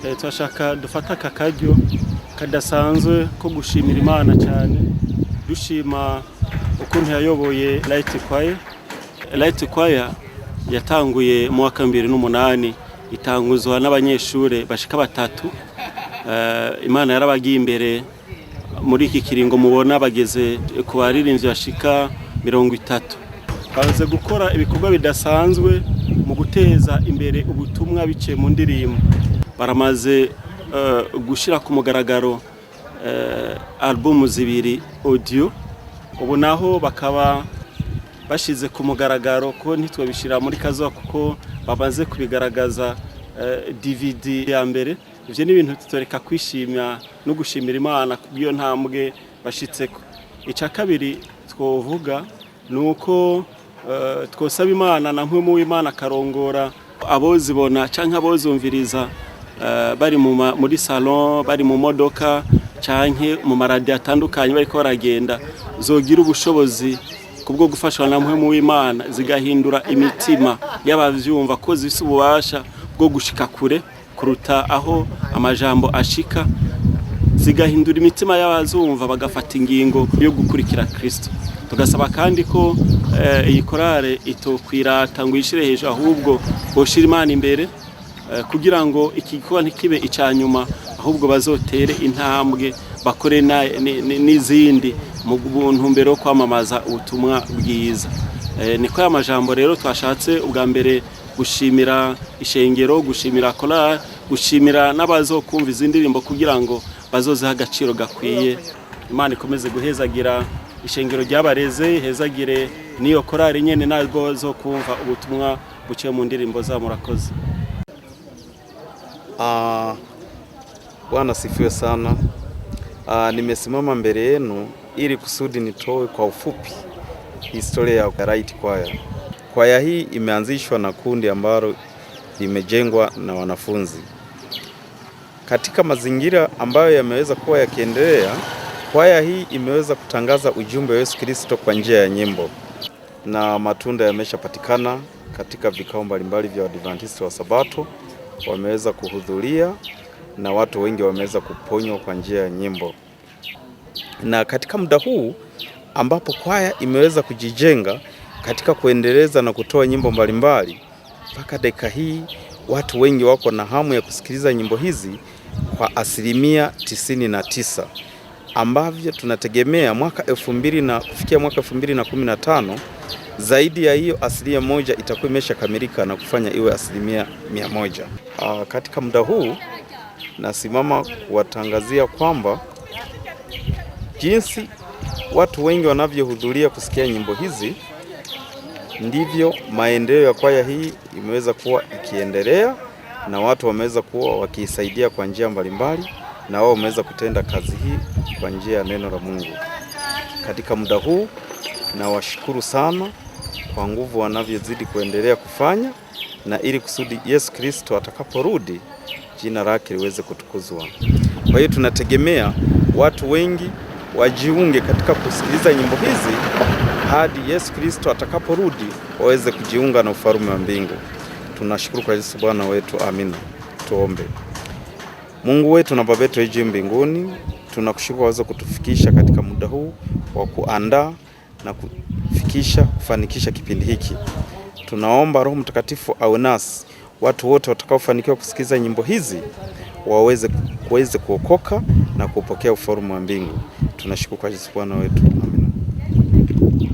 Twashaka dufata akaryo kadasanzwe ko gushimira Imana cyane, dushima ukuntu yayoboye Light Choir. Light Choir yatanguye mu wa 2008, itanguzwa n'abanyeshure bashika batatu. Imana yarabagiye imbere muri iki kiringo mubona bageze ku baririmbyi bashika 30. Baze gukora ibikorwa bidasanzwe mu guteza imbere ubutumwa biciye mu ndirimbo. Baramaze gushira ku mugaragaro album zibiri audio, ubu naho bakaba bashize ku mugaragaro ko ntitwabishira muri kazo kuko bamaze kubigaragaza DVD ya mbere. Ivyo ni ibintu tutoreka kwishimira no gushimira Imana kubyo ntambwe bashitseko. Ica kabiri twovuga nuko twosaba Imana na nkwe mu Imana karongora abozibona canke abozumviriza bari muri salon, bari mu modoka canke mu maradi atandukanye bariko baragenda, zogira ubushobozi kubwo gufashwa na nkwe mu Imana zigahindura imitima y'abavyumva ko zifise ububasha bwo gushika kure kuruta aho amajambo ashika, zigahindura imitima y'abazumva bagafata ingingo yo gukurikira Kristo. Tugasaba kandi ko iyi korale itokwirata ngo ishire hejuru, ahubwo boshira Imana imbere kugira ngo ikikorwa ntikibe icanyuma, ahubwo bazotere intambwe bakore n'izindi mu buntumbero kwamamaza ubutumwa bwiza. Niko y'amajambo rero twashatse ubwa mbere gushimira ishengero, gushimira korale, gushimira n'abazokumva izindi ndirimbo kugira ngo bazoziha agaciro gakwiye. Imana ikomeze guhezagira ishengero ryabareze, hezagire niyo korale nyene nabwo zo kumva ubutumwa buciye mu ndirimbo za. Murakoze. Bwana sifiwe sana. Nimesimama mbele yenu ili kusudi nitoe kwa ufupi historia ya Light Choir. Kwaya hii imeanzishwa na kundi ambalo limejengwa na wanafunzi. Katika mazingira ambayo yameweza kuwa yakiendelea, kwaya hii imeweza kutangaza ujumbe wa Yesu Kristo kwa njia ya nyimbo, na matunda yameshapatikana katika vikao mbalimbali vya Waadventista wa Sabato. Wameweza kuhudhuria na watu wengi wameweza kuponywa kwa njia ya nyimbo. Na katika muda huu ambapo kwaya imeweza kujijenga katika kuendeleza na kutoa nyimbo mbalimbali, mpaka dakika hii watu wengi wako na hamu ya kusikiliza nyimbo hizi kwa 99%, ambavyo tunategemea kufikia mwaka 2015 zaidi ya hiyo 1% itakuwa imeshakamilika na kufanya iwe 100%. Katika muda huu nasimama kuwatangazia kwamba jinsi watu wengi wanavyohudhuria kusikia nyimbo hizi ndivyo maendeleo ya kwaya hii imeweza kuwa ikiendelea, na watu wameweza kuwa wakiisaidia kwa njia mbalimbali, na wao wameweza kutenda kazi hii kwa njia ya neno la Mungu. Katika muda huu na washukuru sana kwa nguvu wanavyozidi kuendelea kufanya, na ili kusudi Yesu Kristo atakaporudi jina lake liweze kutukuzwa. Kwa hiyo tunategemea watu wengi wajiunge katika kusikiliza nyimbo hizi hadi Yesu Kristo atakaporudi waweze kujiunga na ufalme wa mbingu. Tunashukuru kwa Yesu Bwana wetu. Amina. Tuombe. Mungu wetu na Baba yetu aliye mbinguni, tunakushukuru waweze kutufikisha katika muda huu wa kuandaa na kufanikisha kipindi hiki. Tunaomba Roho Mtakatifu awe nasi, watu wote watakaofanikiwa kusikiliza nyimbo hizi waweze kuokoka na kupokea ufalme wa mbingu. Tunashukuru kwa Yesu Bwana wetu.